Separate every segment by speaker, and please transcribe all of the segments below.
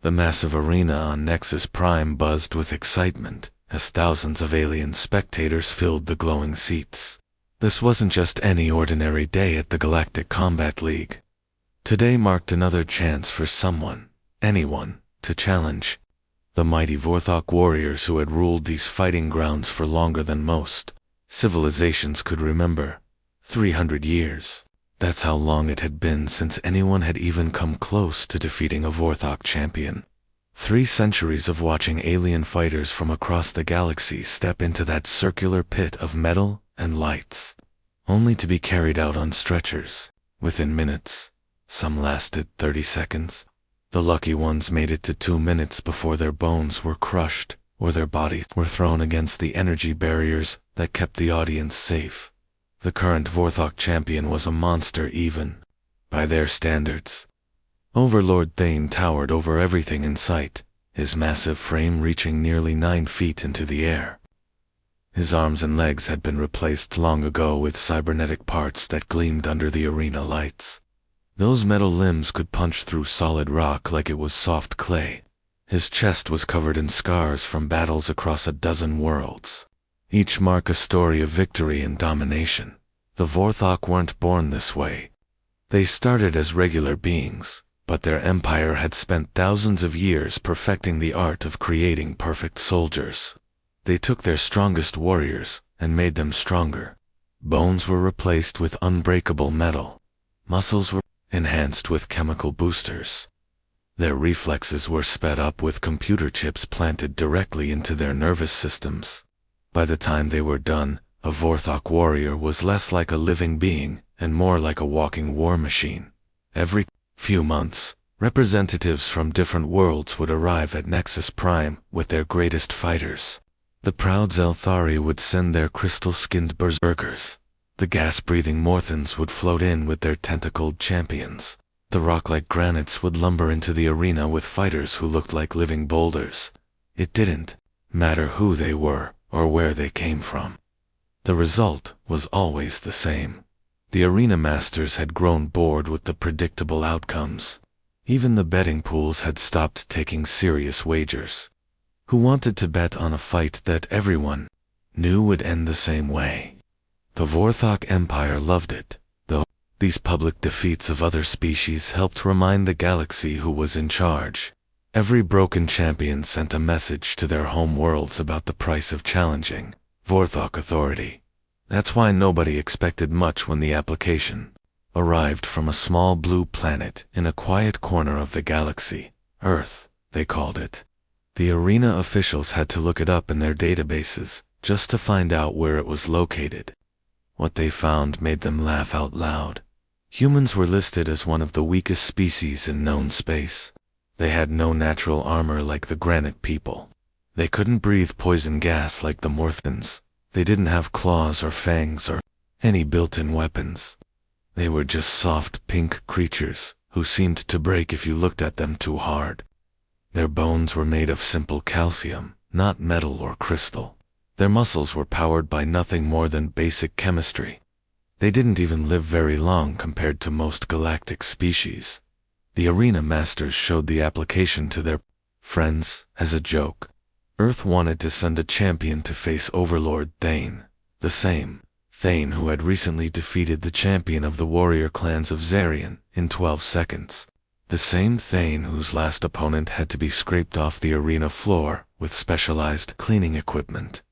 Speaker 1: The massive arena on Nexus Prime buzzed with excitement as thousands of alien spectators filled the glowing seats. This wasn't just any ordinary day at the Galactic Combat League. Today marked another chance for someone, anyone, to challenge the mighty Vorthok warriors who had ruled these fighting grounds for longer than most civilizations could remember. 300 years. That's how long it had been since anyone had even come close to defeating a Vorthok champion. 3 centuries of watching alien fighters from across the galaxy step into that circular pit of metal and lights, only to be carried out on stretchers within minutes. Some lasted 30 seconds. The lucky ones made it to 2 minutes before their bones were crushed or their bodies were thrown against the energy barriers that kept the audience safe. The current Vorthok champion was a monster even by their standards. Overlord Thane towered over everything in sight, his massive frame reaching nearly 9 feet into the air. His arms and legs had been replaced long ago with cybernetic parts that gleamed under the arena lights. Those metal limbs could punch through solid rock like it was soft clay. His chest was covered in scars from battles across a dozen worlds, each mark a story of victory and domination. The Vorthok weren't born this way. They started as regular beings, but their empire had spent thousands of years perfecting the art of creating perfect soldiers. They took their strongest warriors and made them stronger. Bones were replaced with unbreakable metal. Muscles were enhanced with chemical boosters. Their reflexes were sped up with computer chips planted directly into their nervous systems. By the time they were done, a Vorthok warrior was less like a living being and more like a walking war machine. Every few months, representatives from different worlds would arrive at Nexus Prime with their greatest fighters. The proud Zelthari would send their crystal-skinned berserkers. The gas-breathing Morthans would float in with their tentacled champions. The rock-like granites would lumber into the arena with fighters who looked like living boulders. It didn't matter who they were or where they came from. The result was always the same. The arena masters had grown bored with the predictable outcomes. Even the betting pools had stopped taking serious wagers. Who wanted to bet on a fight that everyone knew would end the same way? The Vorthok Empire loved it, though. These public defeats of other species helped remind the galaxy who was in charge. Every broken champion sent a message to their home worlds about the price of challenging Vorthok authority. That's why nobody expected much when the application arrived from a small blue planet in a quiet corner of the galaxy. Earth, they called it. The arena officials had to look it up in their databases just to find out where it was located. What they found made them laugh out loud. Humans were listed as one of the weakest species in known space. They had no natural armor like the granite people. They couldn't breathe poison gas like the Morthans. They didn't have claws or fangs or any built-in weapons. They were just soft pink creatures who seemed to break if you looked at them too hard. Their bones were made of simple calcium, not metal or crystal. Their muscles were powered by nothing more than basic chemistry. They didn't even live very long compared to most galactic species. The arena masters showed the application to their friends as a joke. Earth wanted to send a champion to face Overlord Thane, the same Thane who had recently defeated the champion of the warrior clans of Zarian in 12 seconds. The same Thane whose last opponent had to be scraped off the arena floor with specialized cleaning equipment.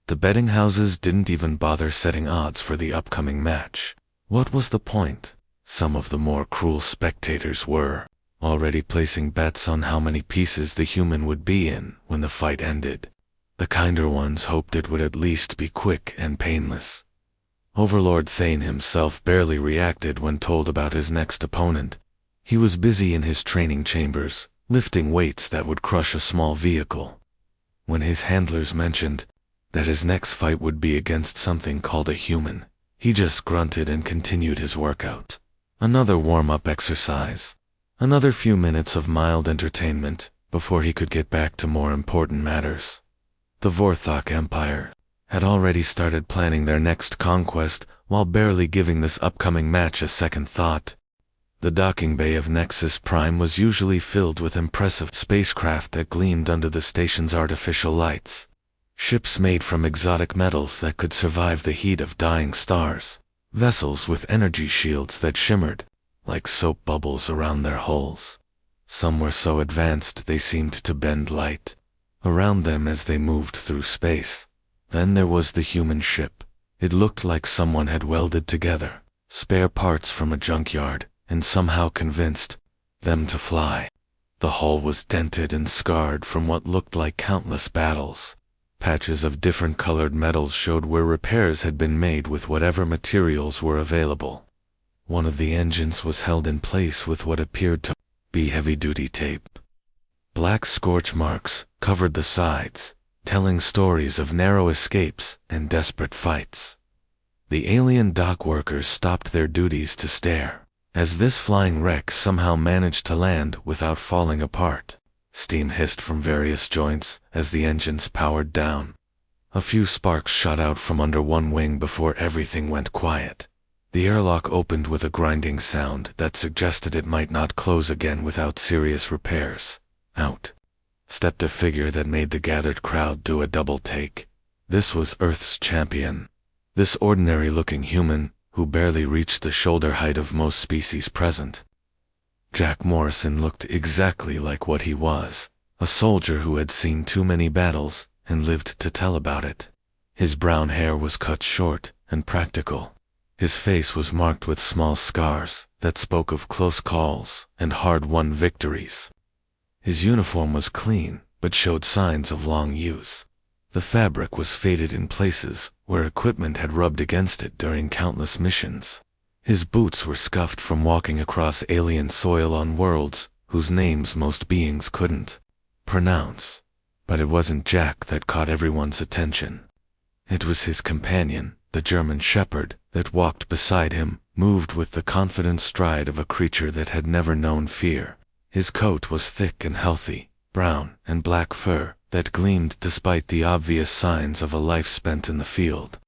Speaker 1: The betting houses didn't even bother setting odds for the upcoming match. What was the point? Some of the more cruel spectators were already placing bets on how many pieces the human would be in when the fight ended. The kinder ones hoped it would at least be quick and painless. Overlord Thane himself barely reacted when told about his next opponent. He was busy in his training chambers, lifting weights that would crush a small vehicle. When his handlers mentioned that his next fight would be against something called a human, he just grunted and continued his workout. Another warm-up exercise. Another few minutes of mild entertainment before he could get back to more important matters. The Vorthok Empire had already started planning their next conquest while barely giving this upcoming match a second thought. The docking bay of Nexus Prime was usually filled with impressive spacecraft that gleamed under the station's artificial lights. Ships made from exotic metals that could survive the heat of dying stars. Vessels with energy shields that shimmered like soap bubbles around their hulls. Some were so advanced they seemed to bend light around them as they moved through space. Then there was the human ship. It looked like someone had welded together spare parts from a junkyard and somehow convinced them to fly. The hull was dented and scarred from what looked like countless battles. Patches of different colored metals showed where repairs had been made with whatever materials were available. One of the engines was held in place with what appeared to be heavy-duty tape. Black scorch marks covered the sides, telling stories of narrow escapes and desperate fights. The alien dock workers stopped their duties to stare, as this flying wreck somehow managed to land without falling apart. Steam hissed from various joints as the engines powered down. A few sparks shot out from under one wing before everything went quiet. The airlock opened with a grinding sound that suggested it might not close again without serious repairs. Out stepped a figure that made the gathered crowd do a double take. This was Earth's champion. This ordinary-looking human, who barely reached the shoulder height of most species present. Jack Morrison looked exactly like what he was, a soldier who had seen too many battles and lived to tell about it. His brown hair was cut short and practical. His face was marked with small scars that spoke of close calls and hard-won victories. His uniform was clean, but showed signs of long use. The fabric was faded in places where equipment had rubbed against it during countless missions. His boots were scuffed from walking across alien soil on worlds whose names most beings couldn't pronounce. But it wasn't Jack that caught everyone's attention. It was his companion, the German shepherd, that walked beside him, moved with the confident stride of a creature that had never known fear. His coat was thick and healthy, brown and black fur that gleamed despite the obvious signs of a life spent in the field.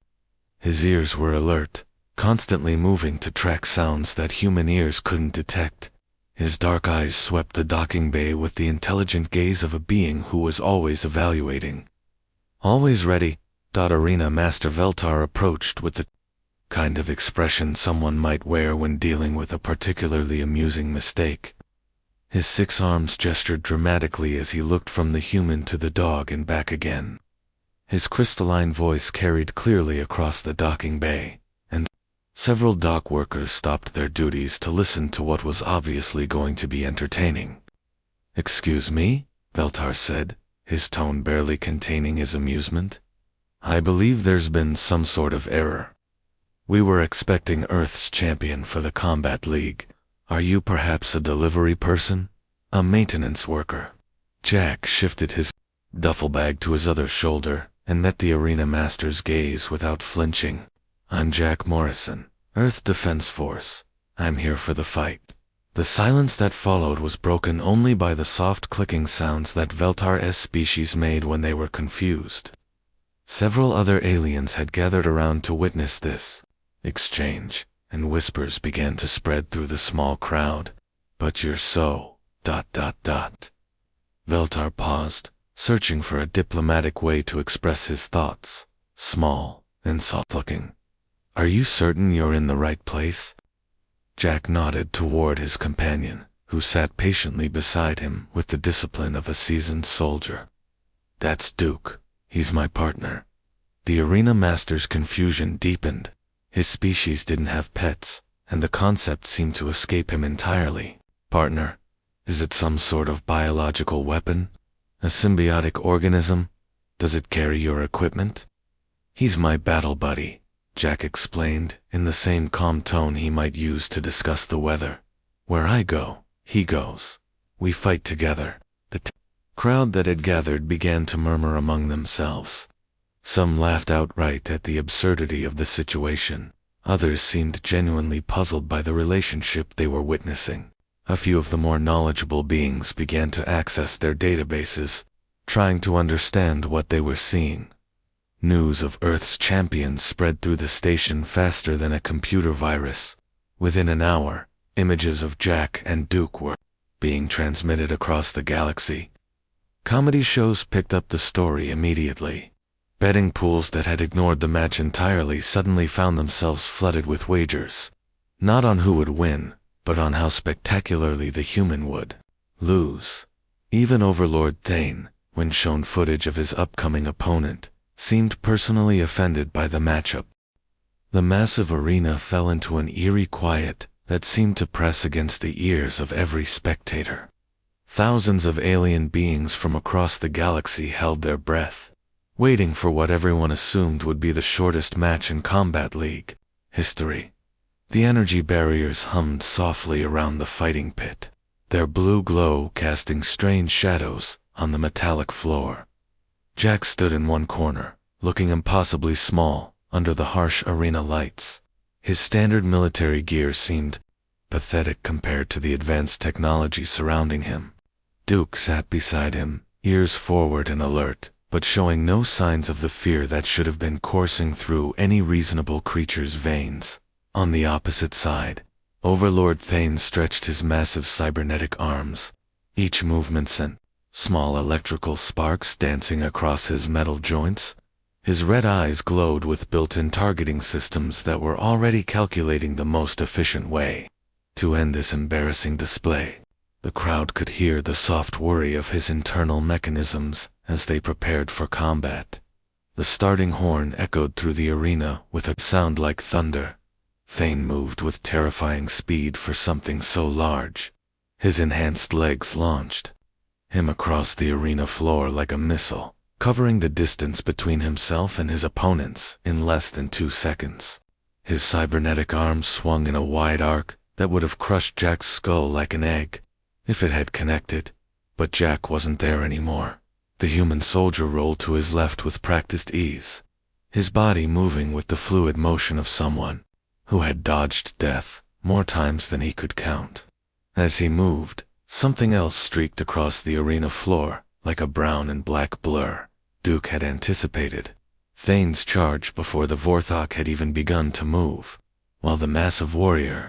Speaker 1: His ears were alert, constantly moving to track sounds that human ears couldn't detect. His dark eyes swept the docking bay with the intelligent gaze of a being who was always evaluating. Always ready, Arena Master Veltar approached with the kind of expression someone might wear when dealing with a particularly amusing mistake. His 6 arms gestured dramatically as he looked from the human to the dog and back again. His crystalline voice carried clearly across the docking bay, and several dock workers stopped their duties to listen to what was obviously going to be entertaining. "Excuse me?" Veltar said, his tone barely containing his amusement. "I believe there's been some sort of error. We were expecting Earth's champion for the Combat League. Are you perhaps a delivery person? A maintenance worker?" Jack shifted his duffel bag to his other shoulder and met the arena master's gaze without flinching. "I'm Jack Morrison, Earth Defense Force. I'm here for the fight." The silence that followed was broken only by the soft clicking sounds that Veltar's species made when they were confused. Several other aliens had gathered around to witness this exchange, and whispers began to spread through the small crowd. "But you're so... Veltar paused, searching for a diplomatic way to express his thoughts. Small and soft-looking. "Are you certain you're in the right place?" Jack nodded toward his companion, who sat patiently beside him with the discipline of a seasoned soldier. "That's Duke. He's my partner." The arena master's confusion deepened. His species didn't have pets, and the concept seemed to escape him entirely. "Partner? Is it some sort of biological weapon? A symbiotic organism? Does it carry your equipment?" "He's my battle buddy," Jack explained, in the same calm tone he might use to discuss the weather. "Where I go, he goes. We fight together." The crowd that had gathered began to murmur among themselves. Some laughed outright at the absurdity of the situation. Others seemed genuinely puzzled by the relationship they were witnessing. A few of the more knowledgeable beings began to access their databases, trying to understand what they were seeing. News of Earth's champions spread through the station faster than a computer virus. Within an hour, Images of Jack and Duke were being transmitted across the galaxy. Comedy shows picked up the story immediately. Betting pools that had ignored the match entirely suddenly found themselves flooded with wagers. Not on who would win, but on how spectacularly the human would lose. Even Overlord Thane, when shown footage of his upcoming opponent, seemed personally offended by the matchup. The massive arena fell into an eerie quiet that seemed to press against the ears of every spectator. Thousands of alien beings from across the galaxy held their breath, waiting for what everyone assumed would be the shortest match in Combat League history. The energy barriers hummed softly around the fighting pit, their blue glow casting strange shadows on the metallic floor. Jack stood in one corner, looking impossibly small under the harsh arena lights. His standard military gear seemed pathetic compared to the advanced technology surrounding him. Duke sat beside him, ears forward and alert, but showing no signs of the fear that should have been coursing through any reasonable creature's veins. On the opposite side, Overlord Thane stretched his massive cybernetic arms. Each movement sent small electrical sparks dancing across his metal joints. His red eyes glowed with built-in targeting systems that were already calculating the most efficient way to end this embarrassing display. The crowd could hear the soft worry of his internal mechanisms as they prepared for combat. The starting horn echoed through the arena with a sound like thunder. Thane moved with terrifying speed for something so large. His enhanced legs launched him across the arena floor like a missile, covering the distance between himself and his opponents in less than 2 seconds. His cybernetic arms swung in a wide arc that would have crushed Jack's skull like an egg if it had connected, but Jack wasn't there anymore. The human soldier rolled to his left with practiced ease, his body moving with the fluid motion of someone who had dodged death more times than he could count. As he moved, something else streaked across the arena floor like a brown and black blur. Duke had anticipated Thane's charge before the Vorthok had even begun to move. While the massive warrior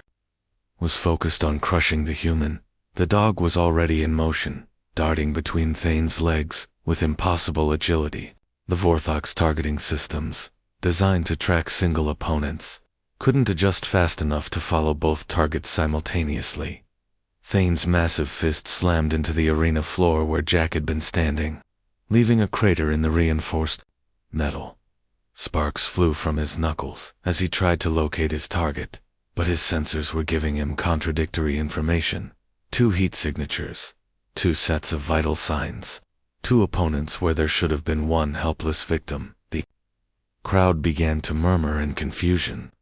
Speaker 1: was focused on crushing the human, the dog was already in motion, darting between Thane's legs with impossible agility. The Vorthok's targeting systems, designed to track single opponents, couldn't adjust fast enough to follow both targets simultaneously. Thane's massive fist slammed into the arena floor where Jack had been standing, leaving a crater in the reinforced metal. Sparks flew from his knuckles as he tried to locate his target, but his sensors were giving him contradictory information. 2 heat signatures, 2 sets of vital signs, 2 opponents where there should have been 1 helpless victim. The crowd began to murmur in confusion.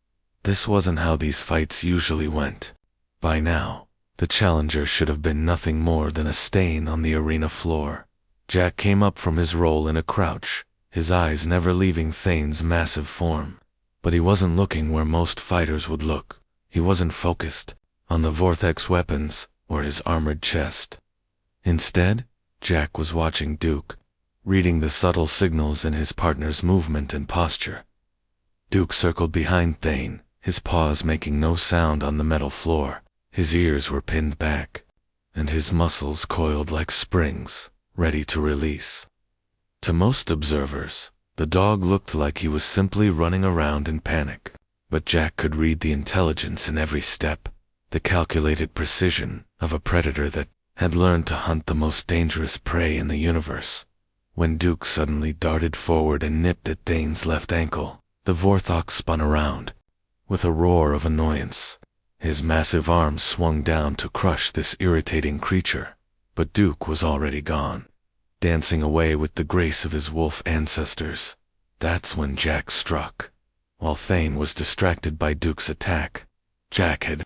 Speaker 1: This wasn't how these fights usually went. By now, the challenger should have been nothing more than a stain on the arena floor. Jack came up from his roll in a crouch, his eyes never leaving Thane's massive form. But he wasn't looking where most fighters would look. He wasn't focused on the Vortex weapons or his armored chest. Instead, Jack was watching Duke, reading the subtle signals in his partner's movement and posture. Duke circled behind Thane, his paws making no sound on the metal floor. His ears were pinned back, and his muscles coiled like springs, ready to release. To most observers, the dog looked like he was simply running around in panic, but Jack could read the intelligence in every step, the calculated precision of a predator that had learned to hunt the most dangerous prey in the universe. When Duke suddenly darted forward and nipped at Thane's left ankle, the Vorthok spun around. With a roar of annoyance, his massive arms swung down to crush this irritating creature, but Duke was already gone, dancing away with the grace of his wolf ancestors. That's when Jack struck. While Thane was distracted by Duke's attack, Jack had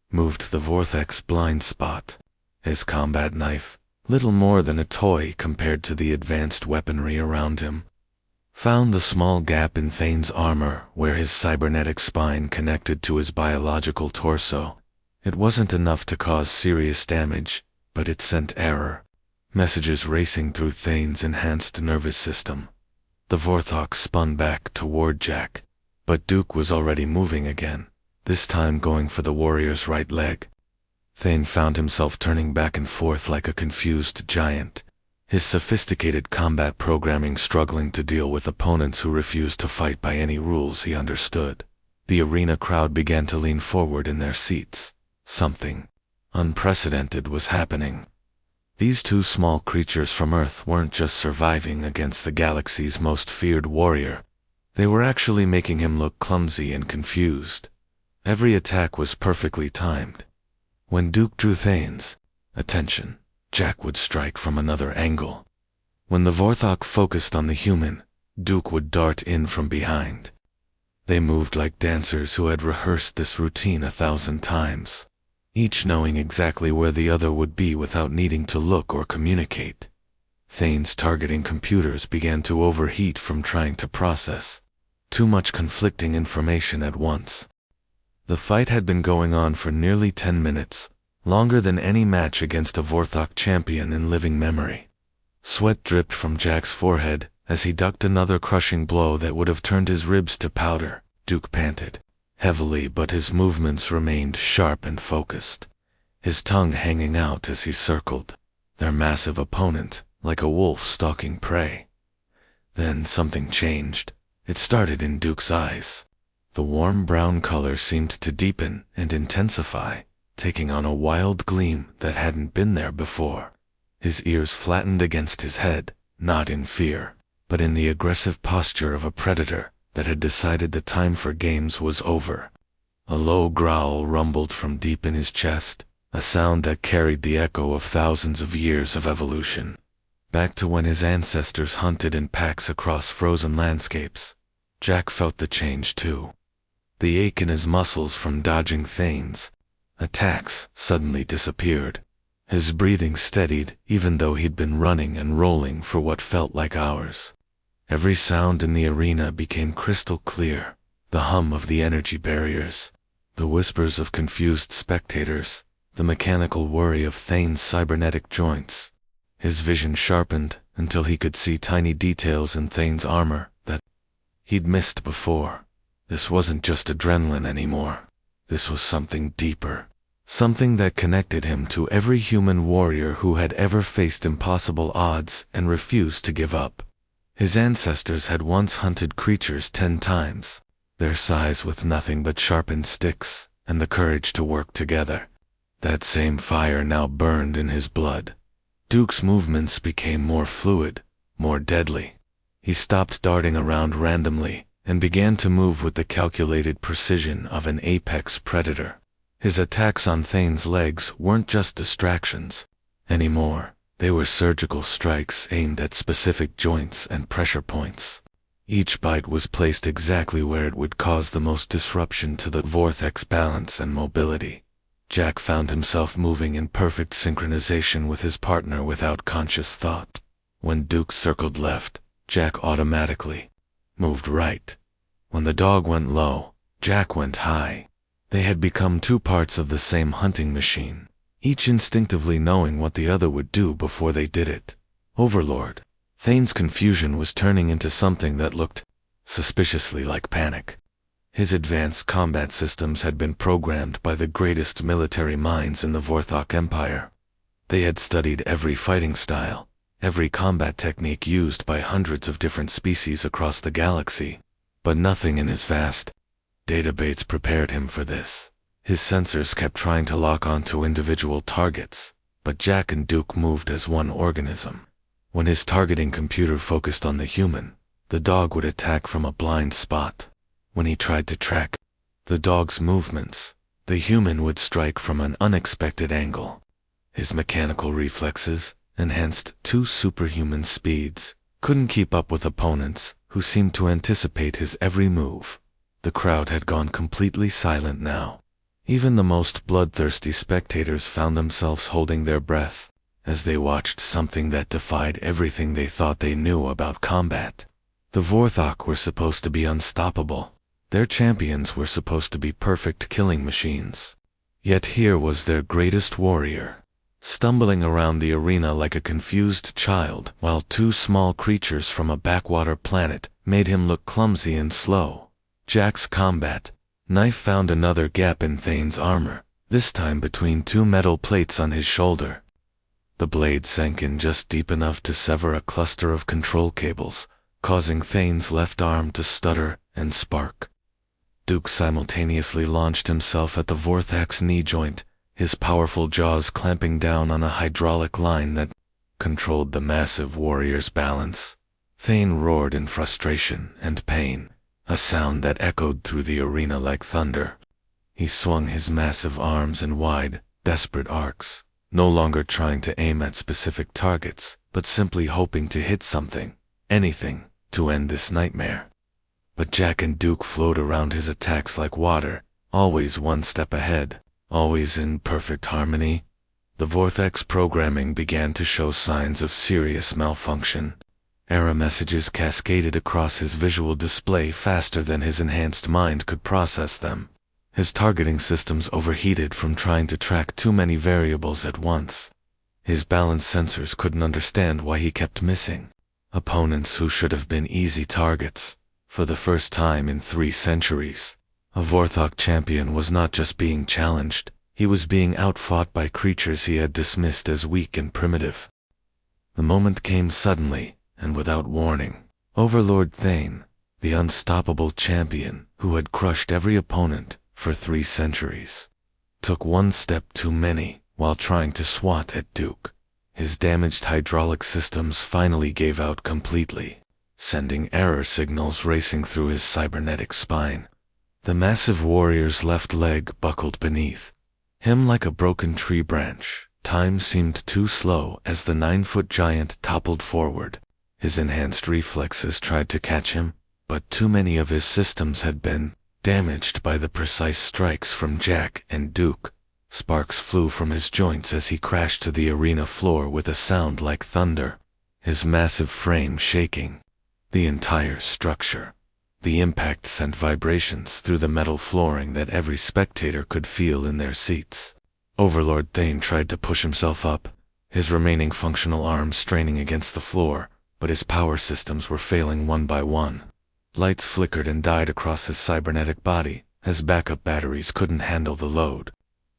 Speaker 1: moved the Vortex blind spot. His combat knife, little more than a toy compared to the advanced weaponry around him, found the small gap in Thane's armor where his cybernetic spine connected to his biological torso. It wasn't enough to cause serious damage, but it sent error messages racing through Thane's enhanced nervous system. The Vorthok spun back toward Jack, but Duke was already moving again, this time going for the warrior's right leg. Thane found himself turning back and forth like a confused giant, his sophisticated combat programming struggling to deal with opponents who refused to fight by any rules he understood. The arena crowd began to lean forward in their seats. Something unprecedented was happening. These two small creatures from Earth weren't just surviving against the galaxy's most feared warrior. They were actually making him look clumsy and confused. Every attack was perfectly timed. When Duke drew Thane's attention, Jack would strike from another angle. When the Vorthok focused on the human, Duke would dart in from behind. They moved like dancers who had rehearsed this routine 1,000 times, each knowing exactly where the other would be without needing to look or communicate. Thane's targeting computers began to overheat from trying to process too much conflicting information at once. The fight had been going on for nearly 10 minutes, longer than any match against a Vorthok champion in living memory. Sweat dripped from Jack's forehead as he ducked another crushing blow that would have turned his ribs to powder. Duke panted heavily, but his movements remained sharp and focused, his tongue hanging out as he circled their massive opponent like a wolf stalking prey. Then something changed. It started in Duke's eyes. The warm brown color seemed to deepen and intensify, taking on a wild gleam that hadn't been there before. His ears flattened against his head, not in fear, but in the aggressive posture of a predator that had decided the time for games was over. A low growl rumbled from deep in his chest, a sound that carried the echo of thousands of years of evolution. Back to when his ancestors hunted in packs across frozen landscapes. Jack felt the change too. The ache in his muscles from dodging Thane's attacks suddenly disappeared. His breathing steadied even though he'd been running and rolling for what felt like hours. Every sound in the arena became crystal clear. The hum of the energy barriers, the whispers of confused spectators, the mechanical worry of Thane's cybernetic joints. His vision sharpened until he could see tiny details in Thane's armor that he'd missed before. This wasn't just adrenaline anymore. This was something deeper. Something that connected him to every human warrior who had ever faced impossible odds and refused to give up. His ancestors had once hunted creatures 10 times, their size with nothing but sharpened sticks and the courage to work together. That same fire now burned in his blood. Duke's movements became more fluid, more deadly. He stopped darting around randomly and began to move with the calculated precision of an apex predator. His attacks on Thane's legs weren't just distractions anymore. They were surgical strikes aimed at specific joints and pressure points. Each bite was placed exactly where it would cause the most disruption to the vortex balance and mobility. Jack found himself moving in perfect synchronization with his partner without conscious thought. When Duke circled left, Jack automatically moved right. When the dog went low, Jack went high. They had become two parts of the same hunting machine, each instinctively knowing what the other would do before they did it. Overlord. Thane's confusion was turning into something that looked suspiciously like panic. His advanced combat systems had been programmed by the greatest military minds in the Vorthok Empire. They had studied every fighting style, every combat technique used by hundreds of different species across the galaxy. But nothing in his vast database prepared him for this. His sensors kept trying to lock onto individual targets, but Jack and Duke moved as one organism. When his targeting computer focused on the human, the dog would attack from a blind spot. When he tried to track the dog's movements, the human would strike from an unexpected angle. His mechanical reflexes, enhanced to superhuman speeds, couldn't keep up with opponents who seemed to anticipate his every move. The crowd had gone completely silent now. Even the most bloodthirsty spectators found themselves holding their breath as they watched something that defied everything they thought they knew about combat. The Vorthok were supposed to be unstoppable. Their champions were supposed to be perfect killing machines. Yet here was their greatest warrior, stumbling around the arena like a confused child, while two small creatures from a backwater planet made him look clumsy and slow. Jack's combat Knife found another gap in Thane's armor, this time between two metal plates on his shoulder. The blade sank in just deep enough to sever a cluster of control cables, causing Thane's left arm to stutter and spark. Duke simultaneously launched himself at the Vorthak's knee joint, his powerful jaws clamping down on a hydraulic line that controlled the massive warrior's balance. Thane roared in frustration and pain, a sound that echoed through the arena like thunder. He swung his massive arms in wide, desperate arcs, no longer trying to aim at specific targets, but simply hoping to hit something, anything, to end this nightmare. But Jack and Duke flowed around his attacks like water, always one step ahead, always in perfect harmony. The Vorthak's programming began to show signs of serious malfunction. Error messages cascaded across his visual display faster than his enhanced mind could process them. His targeting systems overheated from trying to track too many variables at once. His balance sensors couldn't understand why he kept missing opponents who should have been easy targets. For the first time in 3 centuries, a Vorthok champion was not just being challenged, he was being outfought by creatures he had dismissed as weak and primitive. The moment came suddenly, and without warning. Overlord Thane, the unstoppable champion who had crushed every opponent for 3 centuries, took one step too many while trying to swat at Duke. His damaged hydraulic systems finally gave out completely, sending error signals racing through his cybernetic spine. The massive warrior's left leg buckled beneath him like a broken tree branch. Time seemed too slow as the 9-foot giant toppled forward. His enhanced reflexes tried to catch him, but too many of his systems had been damaged by the precise strikes from Jack and Duke. Sparks flew from his joints as he crashed to the arena floor with a sound like thunder, his massive frame shaking. The entire structure. The impact sent vibrations through the metal flooring that every spectator could feel in their seats. Overlord Thane tried to push himself up, his remaining functional arms straining against the floor, but his power systems were failing one by one. Lights flickered and died across his cybernetic body, as backup batteries couldn't handle the load.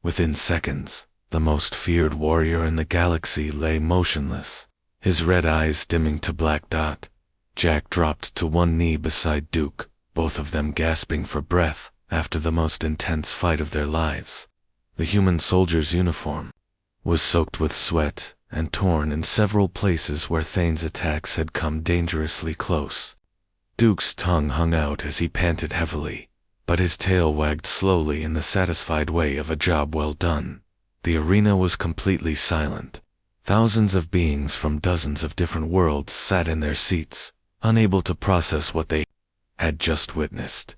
Speaker 1: Within seconds, the most feared warrior in the galaxy lay motionless, his red eyes dimming to black dot. Jack dropped to one knee beside Duke, both of them gasping for breath after the most intense fight of their lives. The human soldier's uniform was soaked with sweat and torn in several places where Thane's attacks had come dangerously close. Duke's tongue hung out as he panted heavily, but his tail wagged slowly in the satisfied way of a job well done. The arena was completely silent. Thousands of beings from dozens of different worlds sat in their seats, unable to process what they had just witnessed.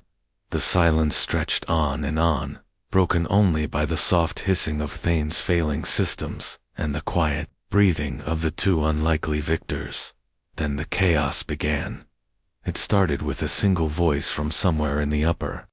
Speaker 1: The silence stretched on and on, broken only by the soft hissing of Thane's failing systems and the quiet breathing of the 2 unlikely victors. Then the chaos began. It started with a single voice from somewhere in the upper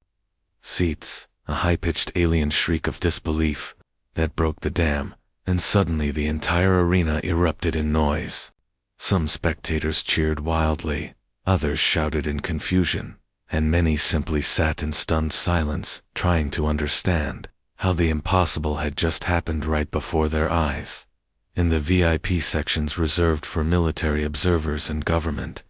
Speaker 1: seats, a high-pitched alien shriek of disbelief that broke the dam, and suddenly the entire arena erupted in noise. Some spectators cheered wildly, others shouted in confusion, and many simply sat in stunned silence, trying to understand how the impossible had just happened right before their eyes. In the VIP sections reserved for military observers and government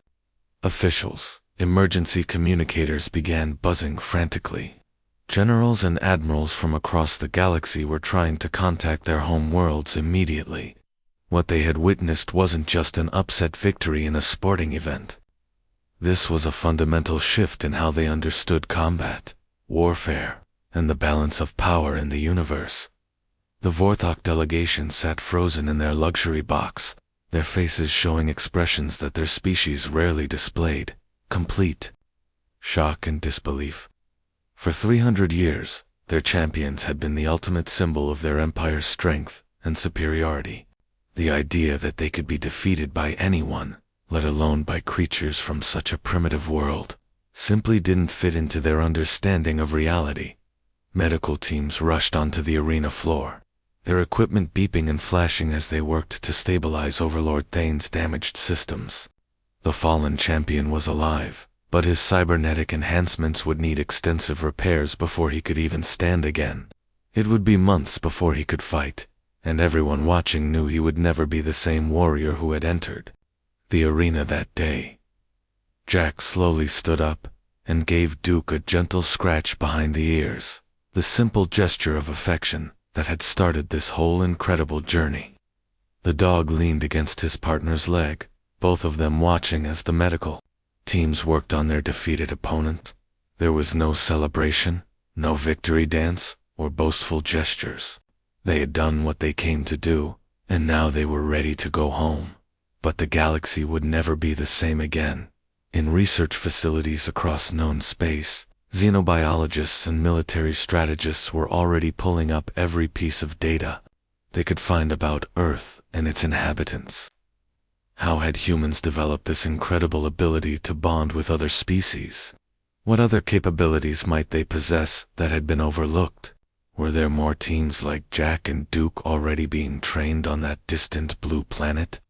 Speaker 1: officials, emergency communicators began buzzing frantically. Generals and admirals from across the galaxy were trying to contact their home worlds immediately. What they had witnessed wasn't just an upset victory in a sporting event. This was a fundamental shift in how they understood combat, warfare, and the balance of power in the universe. The Vorthok delegation sat frozen in their luxury box, their faces showing expressions that their species rarely displayed: complete shock and disbelief. For 300 years, their champions had been the ultimate symbol of their empire's strength and superiority. The idea that they could be defeated by anyone, let alone by creatures from such a primitive world, simply didn't fit into their understanding of reality. Medical teams rushed onto the arena floor, their equipment beeping and flashing as they worked to stabilize Overlord Thane's damaged systems. The fallen champion was alive, but his cybernetic enhancements would need extensive repairs before he could even stand again. It would be months before he could fight, and everyone watching knew he would never be the same warrior who had entered the arena that day. Jack slowly stood up and gave Duke a gentle scratch behind the ears, the simple gesture of affection that had started this whole incredible journey. The dog leaned against his partner's leg, both of them watching as the medical teams worked on their defeated opponent. There was no celebration, no victory dance, or boastful gestures. They had done what they came to do, and now they were ready to go home. But the galaxy would never be the same again. In research facilities across known space, xenobiologists and military strategists were already pulling up every piece of data they could find about Earth and its inhabitants. How had humans developed this incredible ability to bond with other species? What other capabilities might they possess that had been overlooked? Were there more teams like Jack and Duke already being trained on that distant blue planet?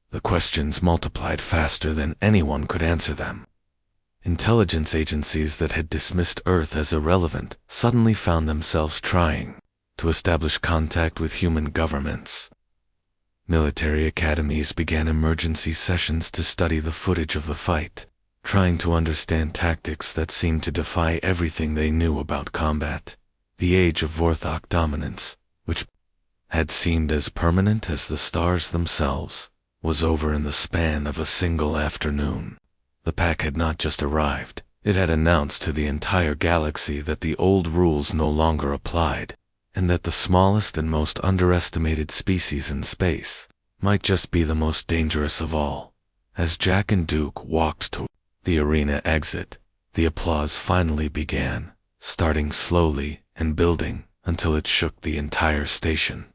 Speaker 1: The questions multiplied faster than anyone could answer them. Intelligence agencies that had dismissed Earth as irrelevant suddenly found themselves trying to establish contact with human governments. Military academies began emergency sessions to study the footage of the fight, trying to understand tactics that seemed to defy everything they knew about combat. The age of Vorthok dominance, which had seemed as permanent as the stars themselves, was over in the span of a single afternoon. The pack had not just arrived, it had announced to the entire galaxy that the old rules no longer applied, and that the smallest and most underestimated species in space might just be the most dangerous of all. As Jack and Duke walked to the arena exit, the applause finally began, starting slowly and building until it shook the entire station.